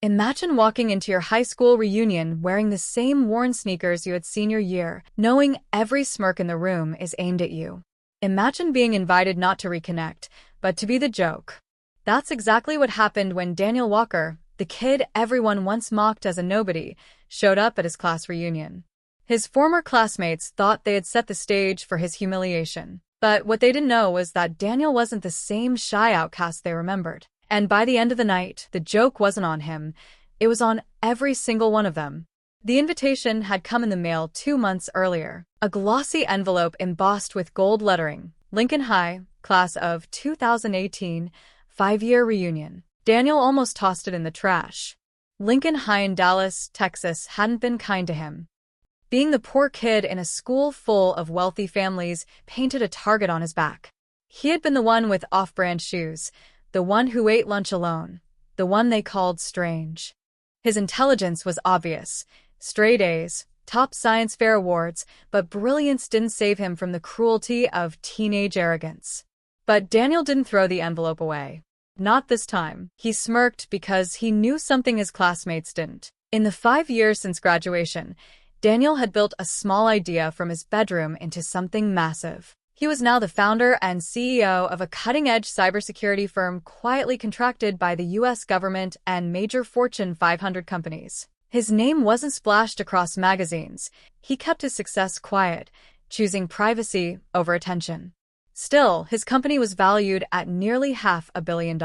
Imagine walking into your high school reunion wearing the same worn sneakers you had senior year, knowing every smirk in the room is aimed at you. Imagine being invited not to reconnect, but to be the joke. That's exactly what happened when Daniel Walker, the kid everyone once mocked as a nobody, showed up at his class reunion. His former classmates thought they had set the stage for his humiliation. But what they didn't know was that Daniel wasn't the same shy outcast they remembered. And by the end of the night, the joke wasn't on him. It was on every single one of them. The invitation had come in the mail 2 months earlier. A glossy envelope embossed with gold lettering. Lincoln High, class of 2018, 5-year reunion. Daniel almost tossed it in the trash. Lincoln High in Dallas, Texas hadn't been kind to him. Being the poor kid in a school full of wealthy families painted a target on his back. He had been the one with off-brand shoes, the one who ate lunch alone, the one they called strange. His intelligence was obvious. Straight A's, top science fair awards, but brilliance didn't save him from the cruelty of teenage arrogance. But Daniel didn't throw the envelope away. Not this time. He smirked because he knew something his classmates didn't. In the 5 years since graduation, Daniel had built a small idea from his bedroom into something massive. He was now the founder and CEO of a cutting-edge cybersecurity firm quietly contracted by the U.S. government and major Fortune 500 companies. His name wasn't splashed across magazines. He kept his success quiet, choosing privacy over attention. Still, his company was valued at nearly $500 million.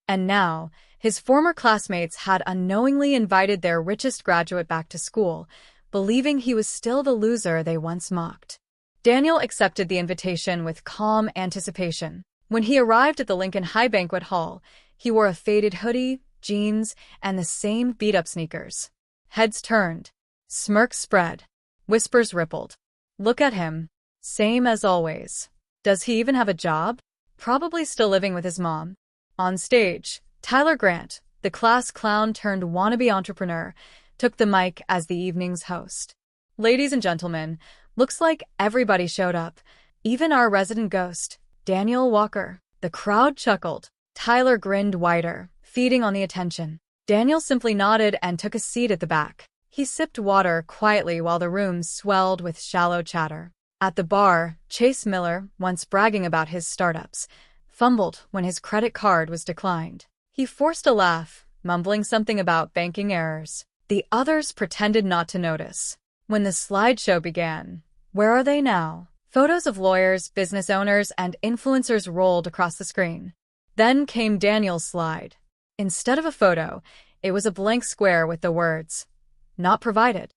And now, his former classmates had unknowingly invited their richest graduate back to school, believing he was still the loser they once mocked. Daniel accepted the invitation with calm anticipation. When he arrived at the Lincoln High banquet hall, he wore a faded hoodie, jeans, and the same beat-up sneakers. Heads turned. Smirks spread. Whispers rippled. Look at him. Same as always. Does he even have a job? Probably still living with his mom. On stage, Tyler Grant, the class clown turned wannabe entrepreneur, took the mic as the evening's host. Ladies and gentlemen, looks like everybody showed up, even our resident ghost, Daniel Walker. The crowd chuckled. Tyler grinned wider, feeding on the attention. Daniel simply nodded and took a seat at the back. He sipped water quietly while the room swelled with shallow chatter. At the bar, Chase Miller, once bragging about his startups, fumbled when his credit card was declined. He forced a laugh, mumbling something about banking errors. The others pretended not to notice. When the slideshow began, where are they now? Photos of lawyers, business owners, and influencers rolled across the screen. Then came Daniel's slide. Instead of a photo, it was a blank square with the words, "Not provided."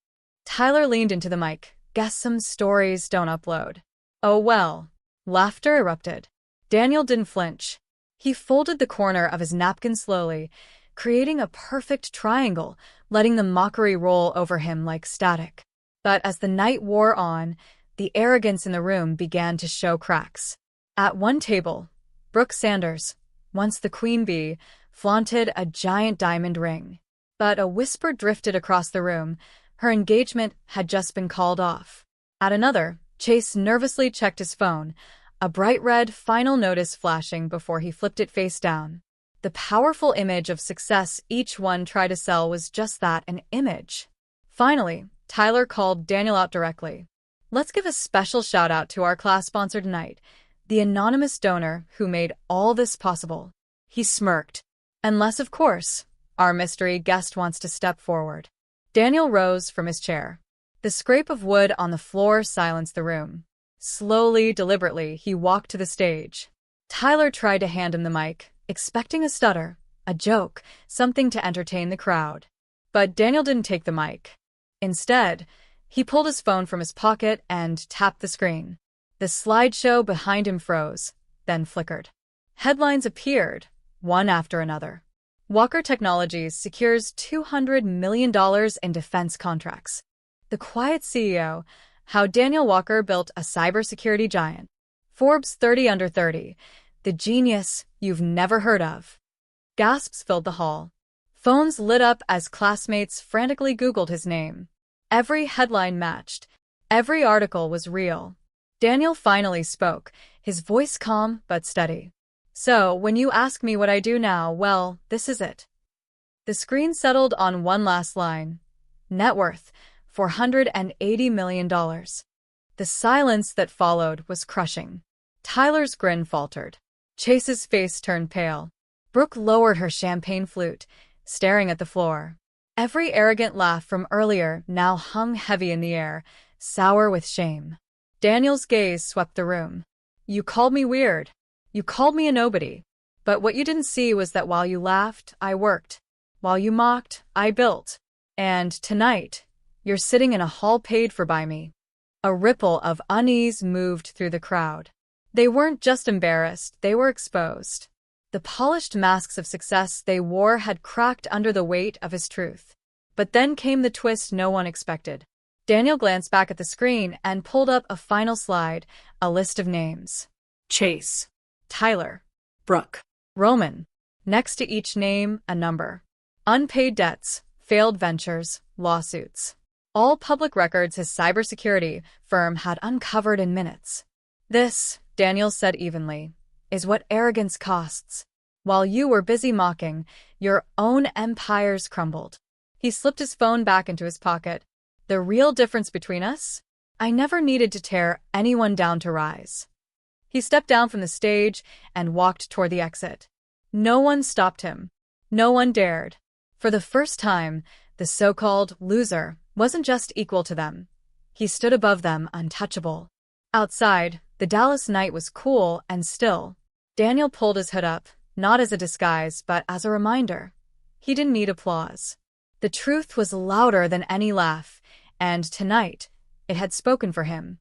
Tyler leaned into the mic. Guess some stories don't upload. Oh well. Laughter erupted. Daniel didn't flinch. He folded the corner of his napkin slowly, creating a perfect triangle, letting the mockery roll over him like static. But as the night wore on, the arrogance in the room began to show cracks. At one table, Brooke Sanders, once the queen bee, flaunted a giant diamond ring. But a whisper drifted across the room. Her engagement had just been called off. At another, Chase nervously checked his phone, a bright red final notice flashing before he flipped it face down. The powerful image of success each one tried to sell was just that, an image. Finally, Tyler called Daniel out directly. Let's give a special shout out to our class sponsor tonight, the anonymous donor who made all this possible. He smirked. Unless, of course, our mystery guest wants to step forward. Daniel rose from his chair. The scrape of wood on the floor silenced the room. Slowly, deliberately, he walked to the stage. Tyler tried to hand him the mic, expecting a stutter, a joke, something to entertain the crowd. But Daniel didn't take the mic. Instead, he pulled his phone from his pocket and tapped the screen. The slideshow behind him froze, then flickered. Headlines appeared, one after another. Walker Technologies secures $200 million in defense contracts. The quiet CEO, how Daniel Walker built a cybersecurity giant. Forbes 30 under 30, the genius you've never heard of. Gasps filled the hall. Phones lit up as classmates frantically Googled his name. Every headline matched. Every article was real. Daniel finally spoke, his voice calm but steady. So, when you ask me what I do now, well, this is it. The screen settled on one last line. Net worth, $480 million. The silence that followed was crushing. Tyler's grin faltered. Chase's face turned pale. Brooke lowered her champagne flute, staring at the floor. Every arrogant laugh from earlier now hung heavy in the air, sour with shame. Daniel's gaze swept the room. You called me weird. You called me a nobody. But what you didn't see was that while you laughed, I worked. While you mocked, I built. And tonight, you're sitting in a hall paid for by me. A ripple of unease moved through the crowd. They weren't just embarrassed, they were exposed. The polished masks of success they wore had cracked under the weight of his truth. But then came the twist no one expected. Daniel glanced back at the screen and pulled up a final slide, a list of names. Chase, Tyler, Brooke, Roman. Next to each name, a number. Unpaid debts, failed ventures, lawsuits. All public records his cybersecurity firm had uncovered in minutes. This, Daniel said evenly, is what arrogance costs. While you were busy mocking, your own empires crumbled. He slipped his phone back into his pocket. The real difference between us? I never needed to tear anyone down to rise. He stepped down from the stage and walked toward the exit. No one stopped him. No one dared. For the first time, the so-called loser wasn't just equal to them. He stood above them, untouchable. Outside, the Dallas night was cool and still. Daniel pulled his hood up, not as a disguise, but as a reminder. He didn't need applause. The truth was louder than any laugh, and tonight, it had spoken for him.